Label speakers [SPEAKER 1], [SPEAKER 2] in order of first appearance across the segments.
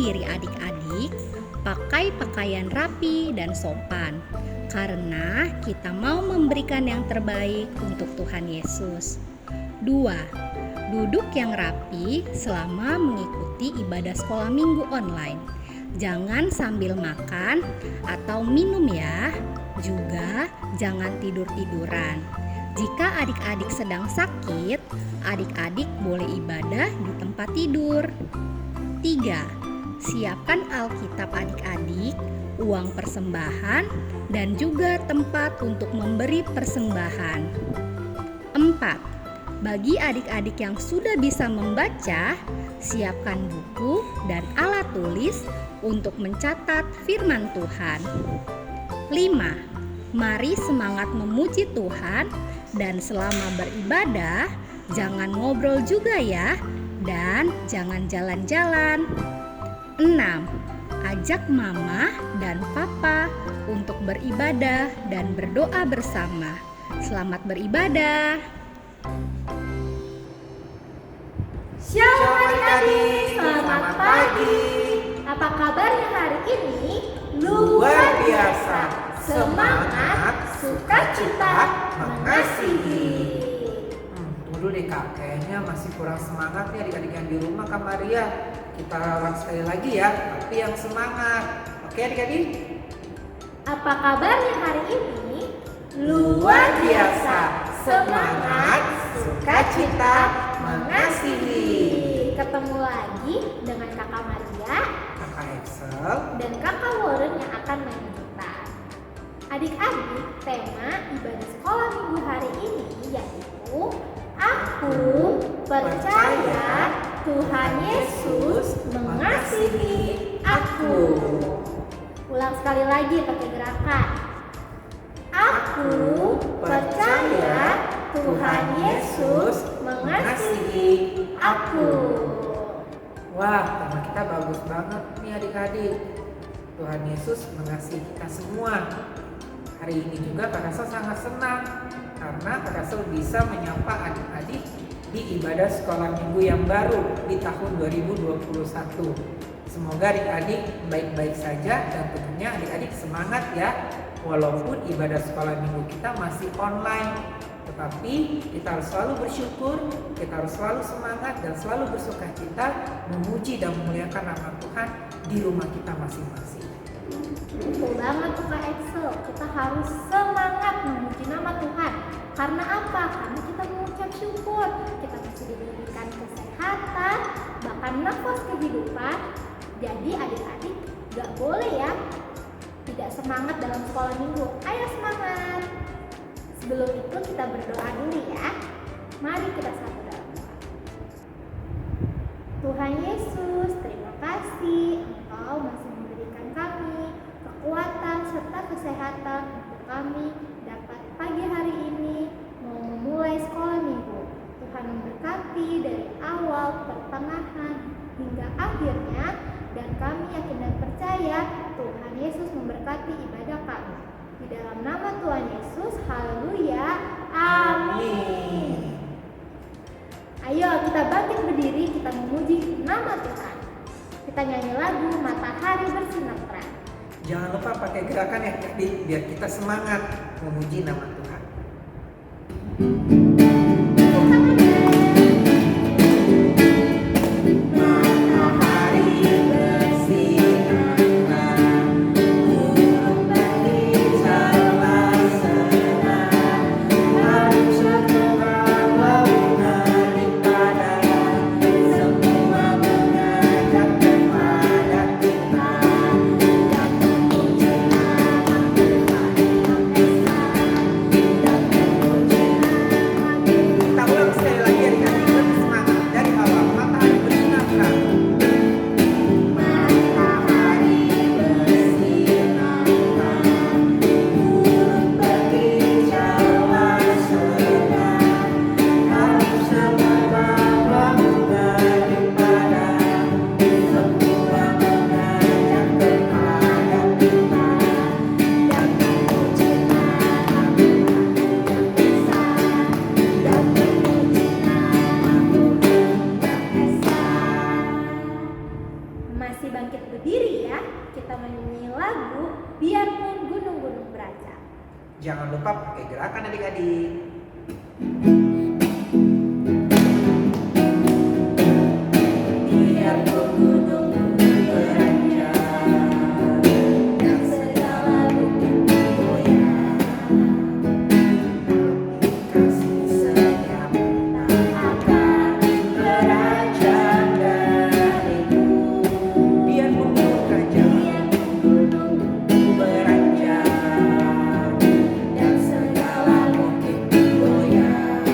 [SPEAKER 1] diri adik-adik pakai pakaian rapi dan sopan, karena kita mau memberikan yang terbaik untuk Tuhan Yesus. 2. Duduk yang rapi selama mengikuti ibadah sekolah minggu online. Jangan sambil makan atau minum ya. Juga jangan tidur-tiduran. Jika adik-adik sedang sakit, adik-adik boleh ibadah di tempat tidur. 3. Siapkan Alkitab adik-adik, uang persembahan, dan juga tempat untuk memberi persembahan. 4. Bagi adik-adik yang sudah bisa membaca, siapkan buku dan alat tulis untuk mencatat firman Tuhan. 5. Mari semangat memuji Tuhan, dan selama beribadah, jangan ngobrol juga ya, dan jangan jalan-jalan. 6. Ajak mama dan papa untuk beribadah dan berdoa bersama. Selamat beribadah.
[SPEAKER 2] Shalom adik-adik, selamat pagi. Apa kabarnya hari ini?
[SPEAKER 3] Luar biasa.
[SPEAKER 2] Semangat, sukacita, mengasihi.
[SPEAKER 3] Tunggu deh Kak, kayaknya masih kurang semangat nih adik-adik yang di rumah Kak Maria. Kita ulang sekali lagi ya, tapi yang semangat. Oke adik-adik?
[SPEAKER 2] Apa kabarnya hari ini?
[SPEAKER 3] Luar biasa. Semangat, sukacita, mengasihi.
[SPEAKER 2] Ketemu lagi dengan Kakak Maria
[SPEAKER 3] Kakak Excel
[SPEAKER 2] dan Kakak Warren yang akan melanjutkan. Adik-adik, tema ibadah sekolah minggu hari ini yaitu Aku percaya Tuhan Yesus mengasihi aku. Ulang sekali lagi pakai gerakan. Aku percaya Tuhan Yesus mengasihi aku.
[SPEAKER 3] Wah, tema kita bagus banget nih adik-adik. Tuhan Yesus mengasihi kita semua. Hari ini juga Kak Rasul sangat senang karena Kak Rasul bisa menyapa adik-adik di ibadah sekolah minggu yang baru di tahun 2021. Semoga adik-adik baik-baik saja dan tentunya adik-adik semangat ya. Walaupun ibadah sekolah minggu kita masih online, tetapi kita harus selalu bersyukur, kita harus selalu semangat dan selalu bersukacita memuji dan memuliakan nama Tuhan di rumah kita masing-masing.
[SPEAKER 2] Betul banget tuh Kak Excel, kita harus semangat memuji nama Tuhan. Karena apa? Karena kita mengucap syukur, kita masih diberikan kesehatan, bahkan nafas kehidupan. Jadi adik-adik gak boleh ya tidak semangat dalam sekolah minggu. Ayo semangat. Sebelum itu kita berdoa dulu ya. Mari kita satu dalam doa. Tuhan Yesus, terima kasih Engkau masih memberikan kami kekuatan serta kesehatan untuk kami dapat pagi hari ini mau memulai sekolah minggu. Tuhan memberkati dari awal, pertengahan, hingga akhirnya, dan kami yakin dan percaya Tuhan Yesus memberkati ibadah kami. Di dalam nama Tuhan Yesus, haleluya, amin. Ayo kita bangkit berdiri, kita memuji nama Tuhan. Kita nyanyi lagu Matahari Bersinar Terang.
[SPEAKER 3] Jangan lupa pakai gerakan ya adik, biar kita semangat memuji nama Tuhan.
[SPEAKER 2] bangkit berdiri ya. Kita menyanyi lagu Biarpun Gunung-gunung Berancang.
[SPEAKER 3] Jangan lupa pakai gerakan adik-adik. Biarpun gunung-gunung beranjak dan segala bukit goyang, kasih senyap tak akan beranjak dariku. Biarpun gunung beranjak dan segala bukit goyang,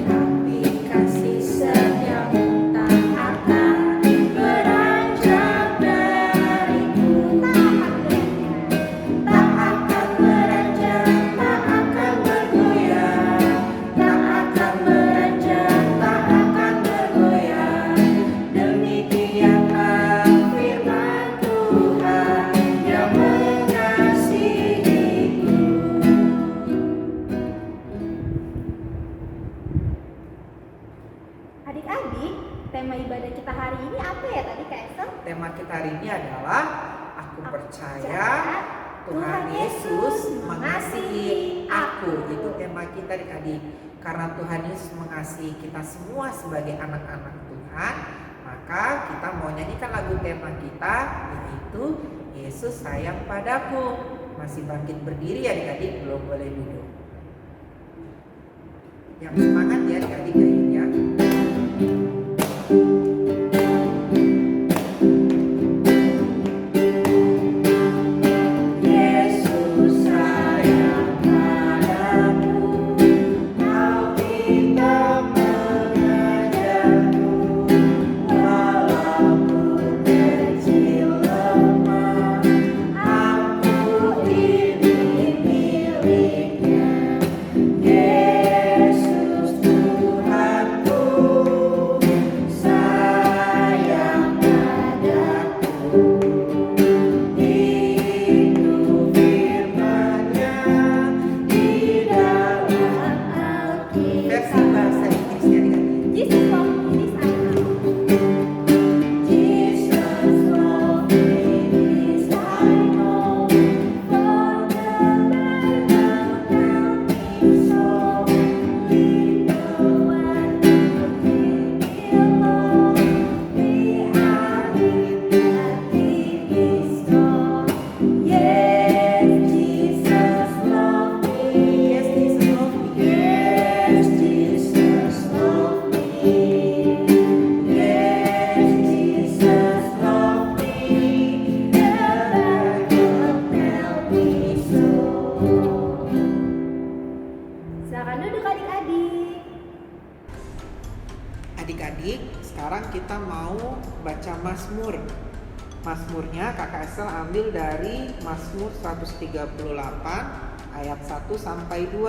[SPEAKER 3] tapi kasih senyap tak akan beranjak dariku. Tak akan beranjak, tak akan bergoyang, tak akan beranjak, tak akan bergoyang. Demikianlah firman Tuhan yang mengasihiku.
[SPEAKER 2] Adik-adik, tema ibadah kita hari ini apa ya tadi Kak Esther?
[SPEAKER 3] Tema kita hari ini adalah Aku percaya Tuhan Yesus mengasihi aku. Itu tema kita adik-adik. Karena Tuhan Yesus mengasihi kita semua sebagai anak-anak Tuhan, maka kita mau nyanyikan lagu tema kita, yaitu Yesus sayang padaku. Masih bangkit berdiri ya adik-adik, belum boleh duduk. Yang semangat ya adik-adik nyanyinya. Yesus sayang padaku, kau tidak mengajarku, walaupun kecil lemah, aku ini miliknya. Yesus Tuhanku, sayang padaku. Itu firman-Nya di dalam Alkitab. Versi bahasa Inggrisnya adik-adik.
[SPEAKER 2] Jesus loves me, this I know.
[SPEAKER 3] Jesus loves me, this I know, for the Bible tells me so. Little one will be alone, we are in the store. Yes, Jesus loves me. Yes, Jesus loves me. Yes, Jesus loves me. Yes, Jesus loves me. The Bible tells me so.
[SPEAKER 2] Silakan duduk adik-adik.
[SPEAKER 3] Adik-adik, sekarang kita mau baca Mazmur. Mazmurnya Kakak Estel ambil dari Mazmur 138 ayat 1 sampai 2.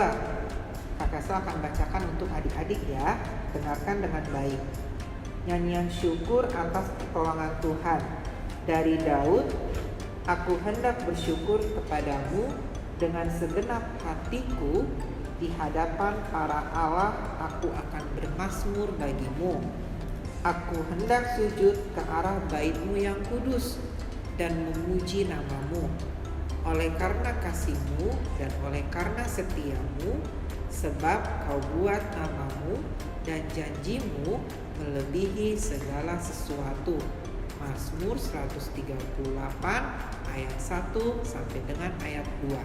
[SPEAKER 3] Kakak Estel akan bacakan untuk adik-adik ya. Dengarkan dengan baik. Nyanyian syukur atas pertolongan Tuhan. Dari Daud, aku hendak bersyukur kepadamu dengan segenap hatiku. Di hadapan para Allah aku akan bermazmur bagimu. Aku hendak sujud ke arah bait-Mu yang kudus dan memuji nama-Mu. Oleh karena kasih-Mu dan oleh karena setia-Mu, sebab Kau buat nama-Mu dan janji-Mu melebihi segala sesuatu. Mazmur 138 ayat 1 sampai dengan ayat 2.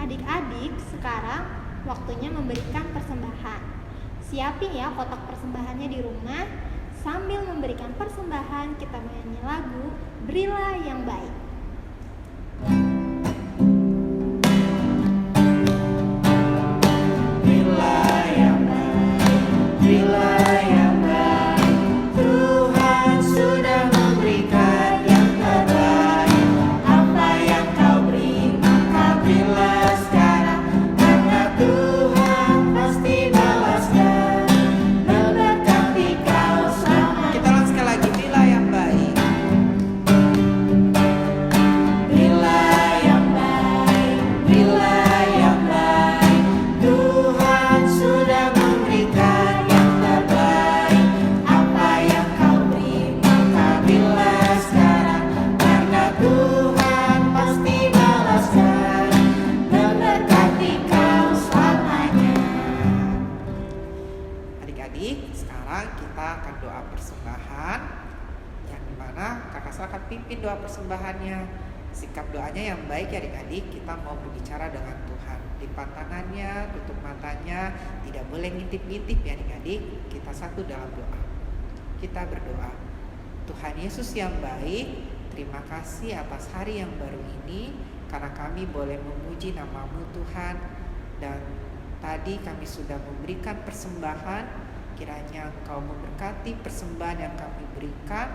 [SPEAKER 2] Adik-adik, sekarang waktunya memberikan persembahan. Siapin ya kotak persembahannya di rumah. Sambil memberikan persembahan, kita menyanyi lagu Berilah yang Baik.
[SPEAKER 3] Berilah yang baik, berilah yang baik. Tuhan sudah memberikan yang terbaik. Apa yang Kau beri, maka berilah sekarang. Karena Tuhan pasti balaskan, memberkati Kau selama. Kita ulang sekali lagi, berilah yang baik. Kakak akan pimpin doa persembahannya. Sikap doanya yang baik ya adik-adik, kita mau berbicara dengan Tuhan. Lipat tangannya, tutup matanya, tidak boleh ngintip-ngintip ya adik-adik. Kita satu dalam doa. Kita berdoa. Tuhan Yesus yang baik, terima kasih atas hari yang baru ini, karena kami boleh memuji nama-Mu Tuhan. Dan tadi kami sudah memberikan persembahan, kiranya Engkau memberkati persembahan yang kami berikan.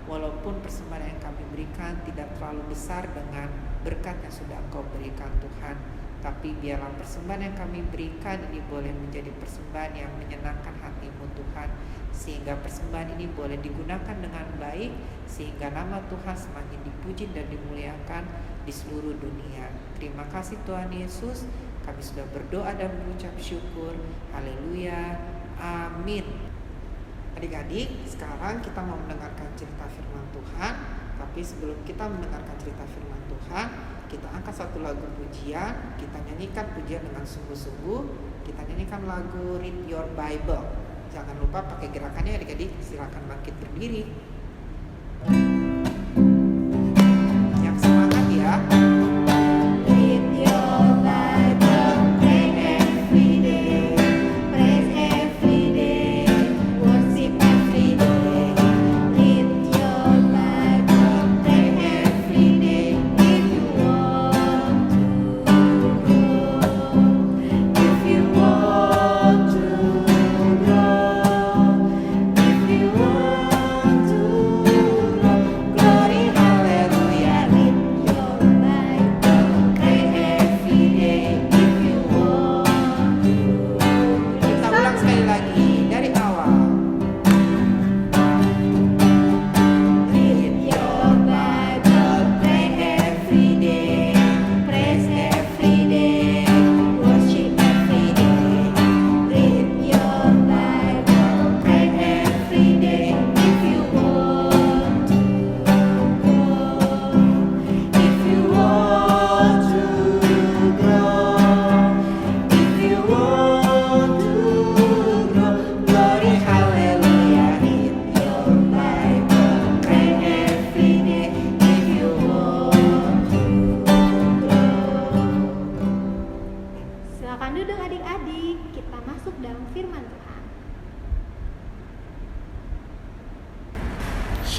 [SPEAKER 3] Walaupun persembahan yang kami berikan tidak terlalu besar dengan berkat yang sudah Engkau berikan Tuhan, tapi biarlah persembahan yang kami berikan ini boleh menjadi persembahan yang menyenangkan hati-Mu Tuhan, sehingga persembahan ini boleh digunakan dengan baik, sehingga nama Tuhan semakin dipuji dan dimuliakan di seluruh dunia. Terima kasih Tuhan Yesus, kami sudah berdoa dan mengucap syukur. Haleluya, amin. Adik-adik, sekarang kita mau mendengarkan cerita firman Tuhan. Tapi sebelum kita mendengarkan cerita firman Tuhan, kita angkat satu lagu pujian. Kita nyanyikan pujian dengan sungguh-sungguh. Kita nyanyikan lagu Read Your Bible. Jangan lupa pakai gerakannya adik-adik. Silakan bangkit berdiri. Yang semangat ya.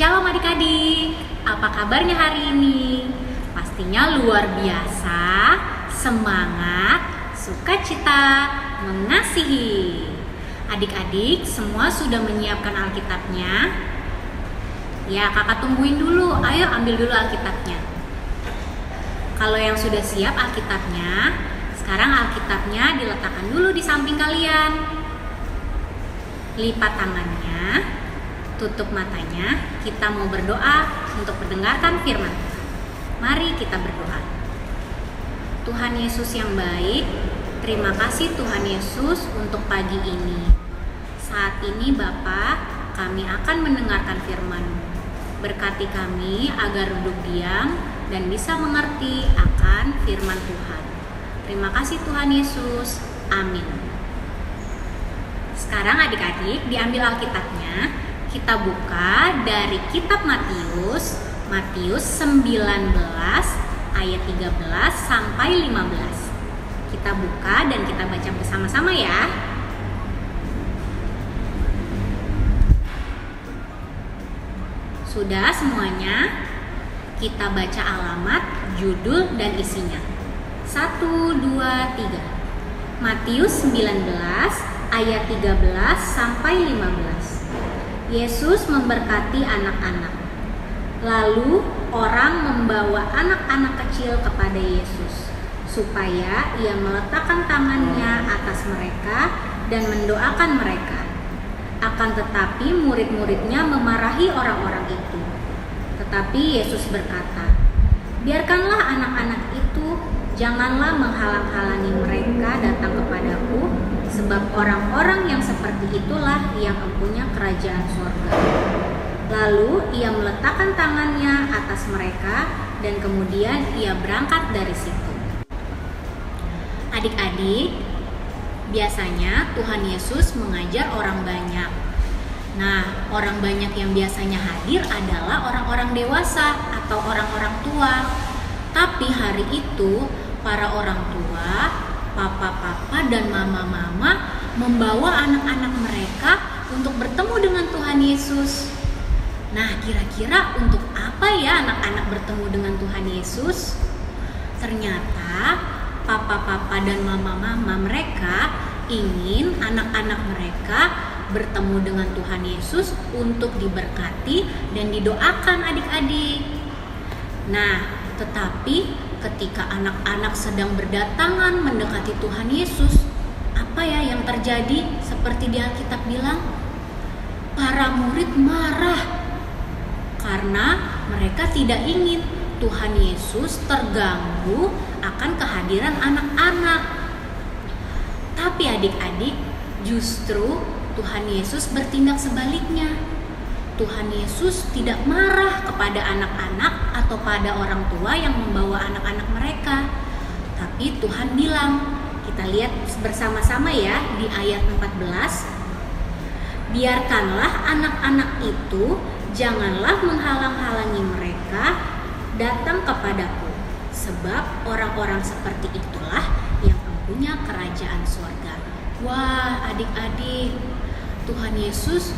[SPEAKER 1] Shalom adik-adik, apa kabarnya hari ini? Pastinya luar biasa, semangat, sukacita, mengasihi. Adik-adik semua sudah menyiapkan Alkitabnya? Ya, kakak tungguin dulu, ayo ambil dulu Alkitabnya. Kalau yang sudah siap Alkitabnya, sekarang Alkitabnya diletakkan dulu di samping kalian. Lipat tangannya, tutup matanya, kita mau berdoa untuk mendengarkan firman Tuhan. Mari kita berdoa. Tuhan Yesus yang baik, terima kasih Tuhan Yesus untuk pagi ini. Saat ini Bapa, kami akan mendengarkan firman-Mu. Berkati kami agar duduk diam dan bisa mengerti akan firman Tuhan. Terima kasih Tuhan Yesus. Amin. Sekarang adik-adik diambil Alkitabnya. Kita buka dari kitab Matius 19 ayat 13 sampai 15. Kita buka dan kita baca bersama-sama ya. Sudah semuanya? Kita baca alamat, judul, dan isinya. 1, 2, 3. Matius 19 ayat 13 sampai 15. Yesus memberkati anak-anak. Lalu orang membawa anak-anak kecil kepada Yesus, supaya ia meletakkan tangannya atas mereka dan mendoakan mereka. Akan tetapi murid-muridnya memarahi orang-orang itu. Tetapi Yesus berkata, "Biarkanlah anak-anak itu, janganlah menghalang-halangi mereka datang kepadaku, sebab orang-orang yang seperti itulah yang empunya kerajaan surga." Lalu ia meletakkan tangannya atas mereka dan kemudian ia berangkat dari situ. Adik-adik, biasanya Tuhan Yesus mengajar orang banyak. Nah, orang banyak yang biasanya hadir adalah orang-orang dewasa atau orang-orang tua. Tapi hari itu, para orang tua, papa-papa dan mama-mama membawa anak-anak mereka untuk bertemu dengan Tuhan Yesus. Nah, kira-kira untuk apa ya anak-anak bertemu dengan Tuhan Yesus? Ternyata papa-papa dan mama-mama mereka ingin anak-anak mereka bertemu dengan Tuhan Yesus untuk diberkati dan didoakan adik-adik. Nah, tetapi ketika anak-anak sedang berdatangan mendekati Tuhan Yesus, apa ya yang terjadi? Seperti di Alkitab bilang, para murid marah karena mereka tidak ingin Tuhan Yesus terganggu akan kehadiran anak-anak. Tapi adik-adik, justru Tuhan Yesus bertindak sebaliknya. Tuhan Yesus tidak marah kepada anak-anak atau pada orang tua yang membawa anak-anak mereka. Tapi Tuhan bilang, kita lihat bersama-sama ya di ayat 14. Biarkanlah anak-anak itu, janganlah menghalang-halangi mereka datang kepadaku. Sebab orang-orang seperti itulah yang mempunyai kerajaan surga. Wah, adik-adik, Tuhan Yesus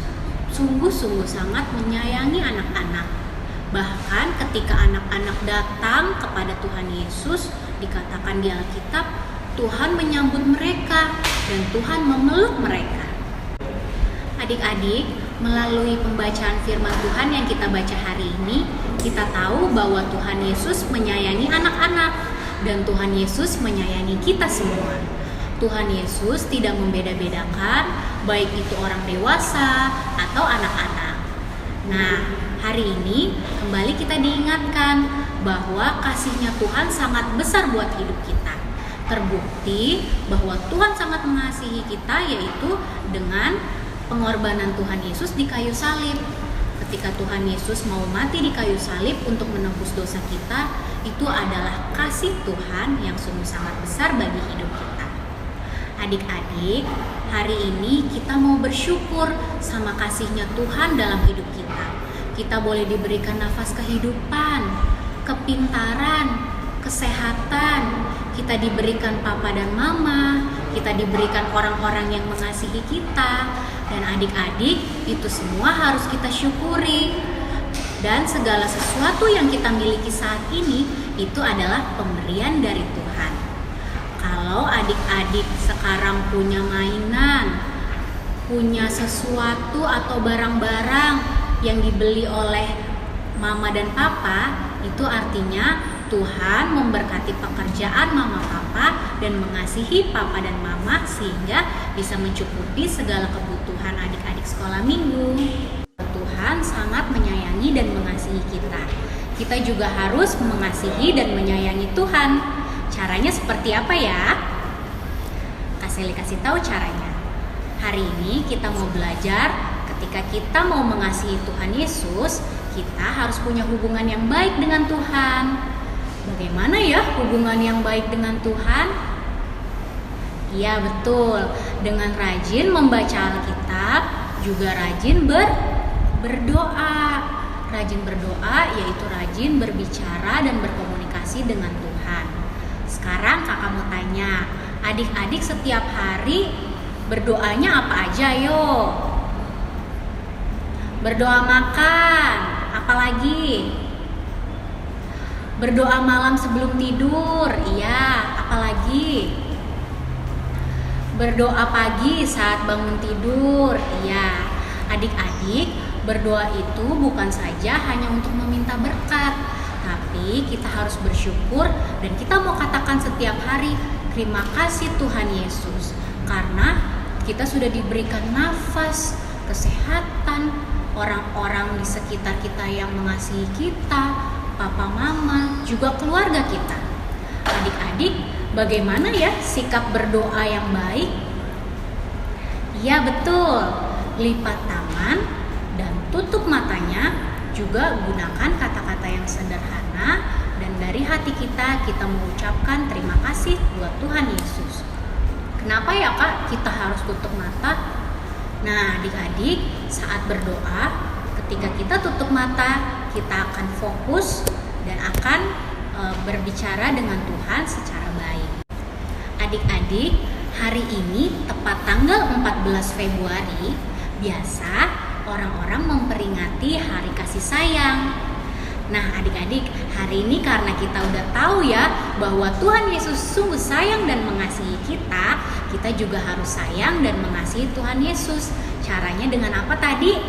[SPEAKER 1] sungguh-sungguh sangat menyayangi anak-anak. Bahkan ketika anak-anak datang kepada Tuhan Yesus, dikatakan di Alkitab, Tuhan menyambut mereka dan Tuhan memeluk mereka. Adik-adik, melalui pembacaan firman Tuhan yang kita baca hari ini, kita tahu bahwa Tuhan Yesus menyayangi anak-anak dan Tuhan Yesus menyayangi kita semua. Tuhan Yesus tidak membeda-bedakan baik itu orang dewasa atau anak-anak. Nah, hari ini kembali kita diingatkan bahwa kasih-Nya Tuhan sangat besar buat hidup kita. Terbukti bahwa Tuhan sangat mengasihi kita yaitu dengan pengorbanan Tuhan Yesus di kayu salib. Ketika Tuhan Yesus mau mati di kayu salib untuk menebus dosa kita, itu adalah kasih Tuhan yang sungguh sangat besar bagi hidup kita. Adik-adik, hari ini kita mau bersyukur sama kasih-Nya Tuhan dalam hidup kita. Kita boleh diberikan nafas kehidupan, kepintaran, kesehatan, kita diberikan papa dan mama, kita diberikan orang-orang yang mengasihi kita, dan adik-adik itu semua harus kita syukuri. Dan segala sesuatu yang kita miliki saat ini itu adalah pemberian dari Tuhan. Kalau adik-adik sekarang punya mainan, punya sesuatu atau barang-barang yang dibeli oleh mama dan papa, itu artinya Tuhan memberkati pekerjaan mama papa dan mengasihi papa dan mama sehingga bisa mencukupi segala kebutuhan adik-adik sekolah minggu. Tuhan sangat menyayangi dan mengasihi kita. Kita juga harus mengasihi dan menyayangi Tuhan. Caranya seperti apa ya? Kasih tahu caranya. Hari ini kita mau belajar ketika kita mau mengasihi Tuhan Yesus, kita harus punya hubungan yang baik dengan Tuhan. Bagaimana ya hubungan yang baik dengan Tuhan? Iya betul, dengan rajin membaca Alkitab, juga rajin berdoa. Rajin berdoa yaitu rajin berbicara dan berkomunikasi dengan Tuhan. Sekarang kakak mau tanya, adik-adik setiap hari berdoanya apa aja yuk? Berdoa makan, apalagi? Berdoa malam sebelum tidur, iya, apalagi? Berdoa pagi saat bangun tidur, iya. Adik-adik, berdoa itu bukan saja hanya untuk meminta berkat, tapi kita harus bersyukur dan kita mau katakan setiap hari, terima kasih Tuhan Yesus, karena kita sudah diberikan nafas, kesehatan, orang-orang di sekitar kita yang mengasihi kita, papa mama, juga keluarga kita. Adik-adik, bagaimana ya sikap berdoa yang baik? Iya betul, lipat tangan dan tutup matanya, juga gunakan kata-kata yang sederhana dan dari hati kita mengucapkan terima kasih buat Tuhan Yesus. Kenapa ya kak kita harus tutup mata? Nah, adik-adik, saat berdoa, ketika kita tutup mata, kita akan fokus dan akan berbicara dengan Tuhan secara baik. Adik-adik, hari ini tepat tanggal 14 Februari, biasa orang-orang memperingati Hari Kasih Sayang. Nah, adik-adik, hari ini karena kita udah tahu ya bahwa Tuhan Yesus sungguh sayang dan mengasihi kita, kita juga harus sayang dan mengasihi Tuhan Yesus. Caranya dengan apa tadi?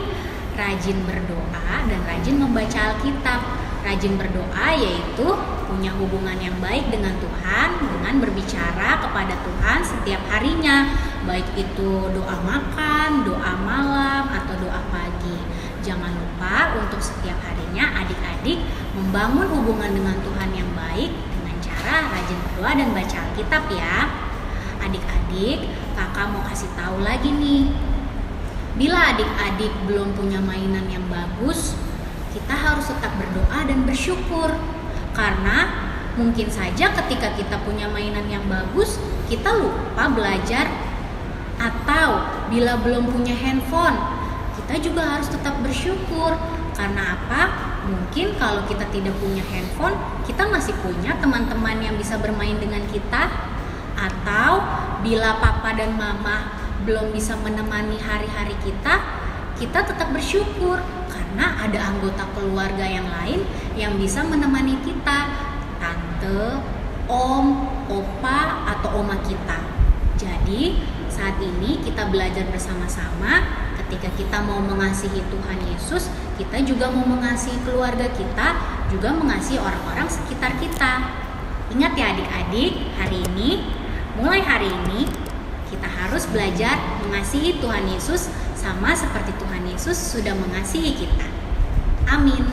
[SPEAKER 1] Rajin berdoa dan rajin membaca Alkitab. Rajin berdoa yaitu punya hubungan yang baik dengan Tuhan, dengan berbicara kepada Tuhan setiap harinya, baik itu doa makan, doa malam, atau doa pagi. Jangan lupa untuk setiap harinya adik-adik membangun hubungan dengan Tuhan yang baik dengan cara rajin berdoa dan baca Alkitab ya. Adik-adik, kakak mau kasih tahu lagi nih. Bila adik-adik belum punya mainan yang bagus, kita harus tetap berdoa dan bersyukur. Karena mungkin saja ketika kita punya mainan yang bagus, kita lupa belajar. Atau bila belum punya handphone, kita juga harus tetap bersyukur. Karena apa? Mungkin kalau kita tidak punya handphone, kita masih punya teman-teman yang bisa bermain dengan kita. Atau bila papa dan mama belum bisa menemani hari-hari kita, kita tetap bersyukur karena ada anggota keluarga yang lain yang bisa menemani kita, tante, om, opa, atau oma kita. Jadi saat ini kita belajar bersama-sama. Ketika kita mau mengasihi Tuhan Yesus, kita juga mau mengasihi keluarga kita, juga mengasihi orang-orang sekitar kita. Ingat ya adik-adik, mulai hari ini kita harus belajar mengasihi Tuhan Yesus sama seperti Tuhan Yesus sudah mengasihi kita. Amin.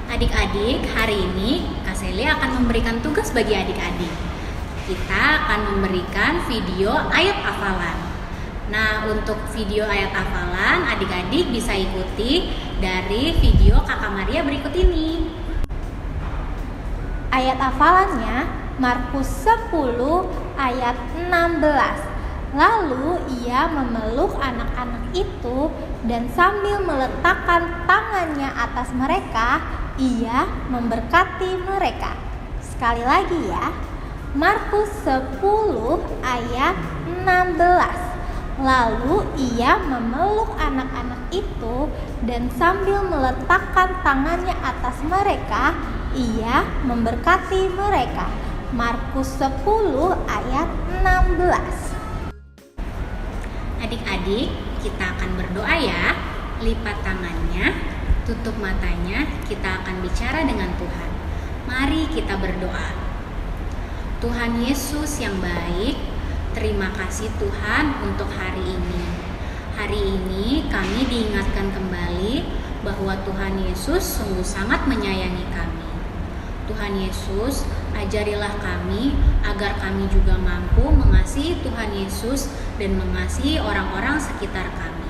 [SPEAKER 1] Adik-adik, hari ini Kak Seli akan memberikan tugas bagi adik-adik. Kita akan memberikan video ayat hafalan. Nah, untuk video ayat hafalan, adik-adik bisa ikuti dari video Kakak Maria berikut ini.
[SPEAKER 2] Ayat hafalannya Markus 10 ayat 16. Lalu ia memeluk anak-anak itu dan sambil meletakkan tangannya atas mereka, ia memberkati mereka. Sekali lagi ya, Markus 10 ayat 16. Lalu ia memeluk anak-anak itu dan sambil meletakkan tangannya atas mereka, ia memberkati mereka. Markus 10 ayat 16.
[SPEAKER 1] Adik-adik, kita akan berdoa ya. Lipat tangannya, tutup matanya, kita akan bicara dengan Tuhan. Mari kita berdoa. Tuhan Yesus yang baik, terima kasih Tuhan untuk hari ini. Hari ini kami diingatkan kembali bahwa Tuhan Yesus sungguh sangat menyayangi kami. Tuhan Yesus, ajarilah kami agar kami juga mampu mengasihi Tuhan Yesus dan mengasihi orang-orang sekitar kami.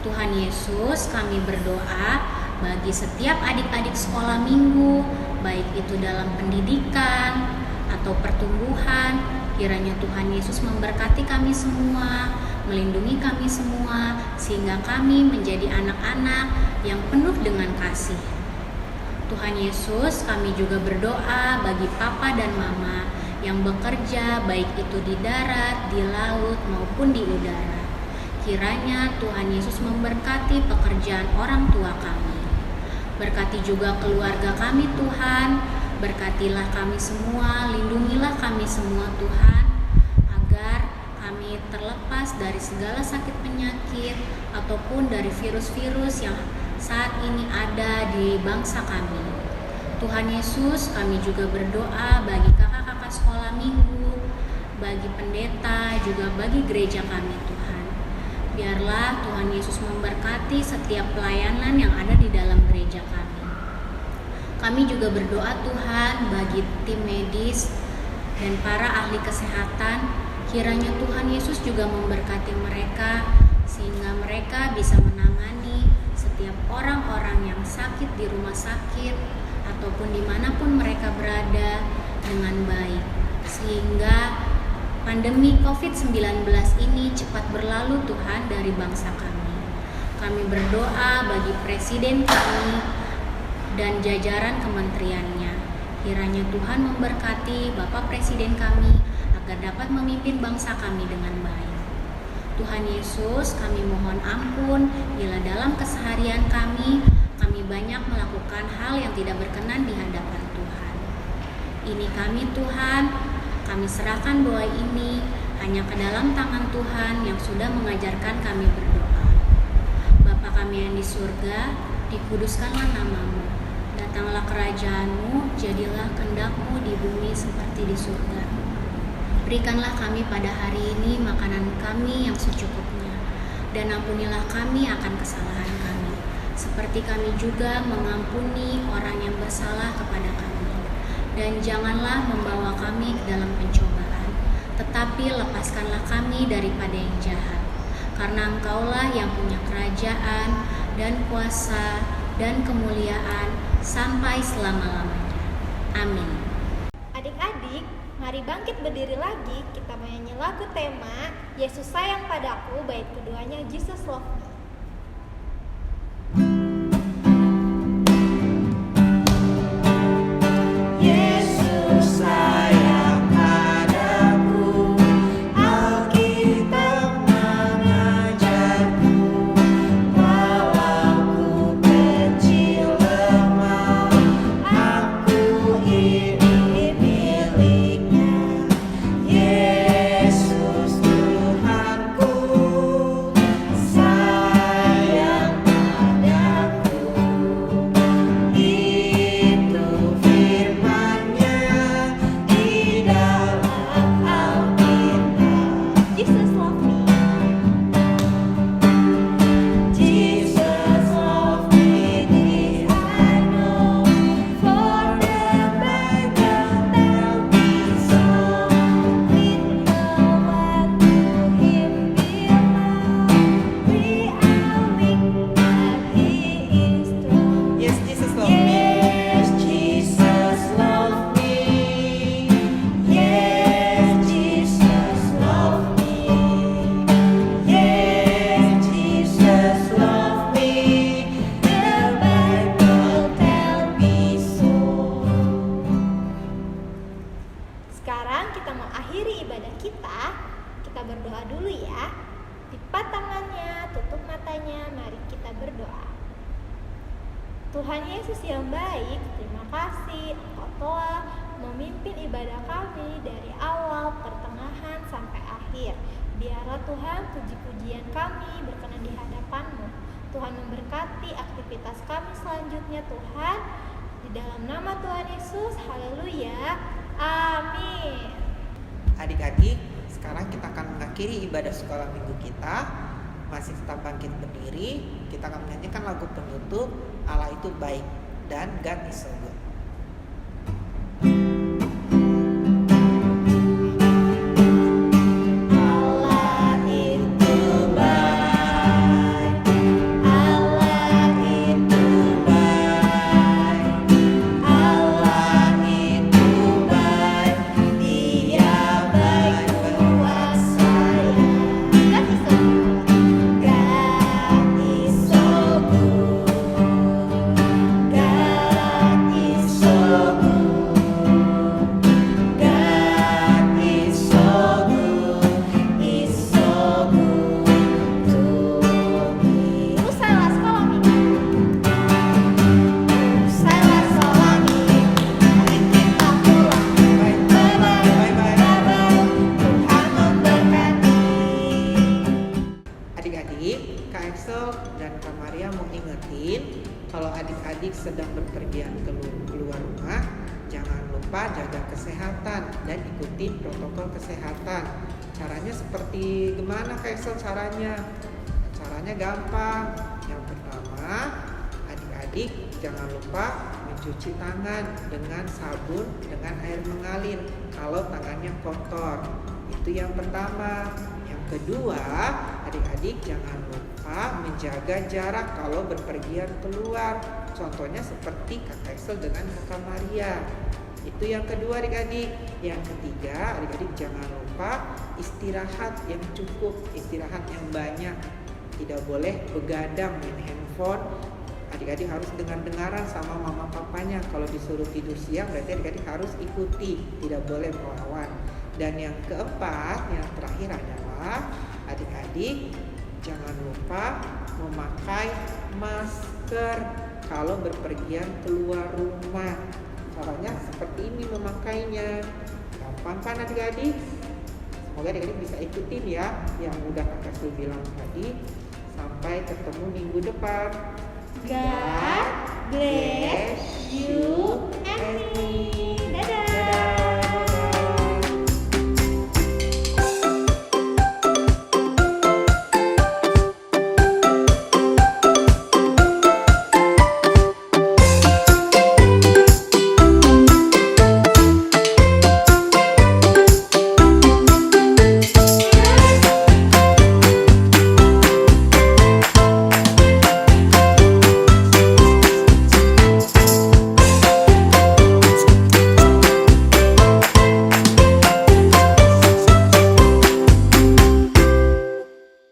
[SPEAKER 1] Tuhan Yesus, kami berdoa bagi setiap adik-adik sekolah minggu, baik itu dalam pendidikan atau pertumbuhan. Kiranya Tuhan Yesus memberkati kami semua, melindungi kami semua, sehingga kami menjadi anak-anak yang penuh dengan kasih. Tuhan Yesus, kami juga berdoa bagi papa dan mama yang bekerja baik itu di darat, di laut maupun di udara. Kiranya Tuhan Yesus memberkati pekerjaan orang tua kami. Berkati juga keluarga kami Tuhan, berkatilah kami semua, lindungilah kami semua Tuhan, agar kami terlepas dari segala sakit penyakit ataupun dari virus-virus yang saat ini ada di bangsa kami. Tuhan Yesus, kami juga berdoa bagi kakak-kakak sekolah minggu, bagi pendeta, juga bagi gereja kami Tuhan. Biarlah Tuhan Yesus memberkati setiap pelayanan yang ada di dalam gereja kami. Kami juga berdoa Tuhan bagi tim medis dan para ahli kesehatan. Kiranya Tuhan Yesus juga memberkati mereka sehingga mereka bisa menangani setiap orang-orang yang sakit di rumah sakit ataupun dimanapun mereka berada dengan baik, sehingga Pandemi COVID-19 ini cepat berlalu Tuhan dari bangsa kami. Kami berdoa bagi Presiden kami dan jajaran kementeriannya. Kiranya Tuhan memberkati Bapak Presiden kami agar dapat memimpin bangsa kami dengan baik. Tuhan Yesus, kami mohon ampun bila dalam keseharian kami banyak melakukan hal yang tidak berkenan di hadapan Tuhan. Ini kami Tuhan, kami serahkan doa ini hanya ke dalam tangan Tuhan yang sudah mengajarkan kami berdoa. Bapa kami yang di surga, dikuduskanlah namamu. Datanglah kerajaan-Mu, jadilah kehendak-Mu di bumi seperti di surga. Berikanlah kami pada hari ini makanan kami yang secukupnya, dan ampunilah kami akan kesalahan kami, seperti kami juga mengampuni orang yang bersalah kepada kami. Dan janganlah membawa kami ke dalam pencobaan, tetapi lepaskanlah kami daripada yang jahat. Karena Engkaulah yang punya kerajaan dan kuasa dan kemuliaan sampai selama-lamanya. Amin.
[SPEAKER 2] Adik-adik, mari bangkit berdiri lagi, kita menyanyi lagu tema Yesus sayang padaku, bait keduanya Jesus Love Me. Sekarang kita mau akhiri ibadah kita. Kita berdoa dulu ya. Lipat tangannya, tutup matanya, mari kita berdoa. Tuhan Yesus yang baik, terima kasih Engkau telah memimpin ibadah kami dari awal, pertengahan, sampai akhir. Biarlah Tuhan puji-pujian kami berkenan di hadapan-Mu. Tuhan memberkati aktivitas kami selanjutnya Tuhan. Di dalam nama Tuhan Yesus, haleluya. Amin.
[SPEAKER 3] Adik-adik, sekarang kita akan mengakhiri ibadah sekolah minggu kita. Masih tetap bangkit berdiri. Kita akan menyanyikan lagu penutup Allah itu baik dan God is so good. Kalau adik-adik sedang berpergian keluar rumah, jangan lupa jaga kesehatan dan ikuti protokol kesehatan. Caranya seperti gimana Kak Excel caranya? Caranya gampang. Yang pertama, adik-adik jangan lupa mencuci tangan dengan sabun dengan air mengalir kalau tangannya kotor. Itu yang pertama. Yang kedua, adik-adik jangan lupa menjaga jarak kalau berpergian keluar. Contohnya seperti Kak Excel dengan Kakak Maria. Itu yang kedua adik-adik. Yang ketiga, adik-adik jangan lupa lupa istirahat yang cukup, istirahat yang banyak. Tidak boleh begadang main handphone. Adik-adik harus dengar-dengaran sama mama papanya. Kalau disuruh tidur siang berarti adik-adik harus ikuti, tidak boleh melawan. Dan yang keempat, yang terakhir adalah adik-adik jangan lupa memakai masker kalau berpergian keluar rumah. Caranya seperti ini memakainya. Gampang kan adik-adik? Semoga adik-adik bisa ikutin ya yang udah Kakak Su bilang tadi. Sampai ketemu minggu depan.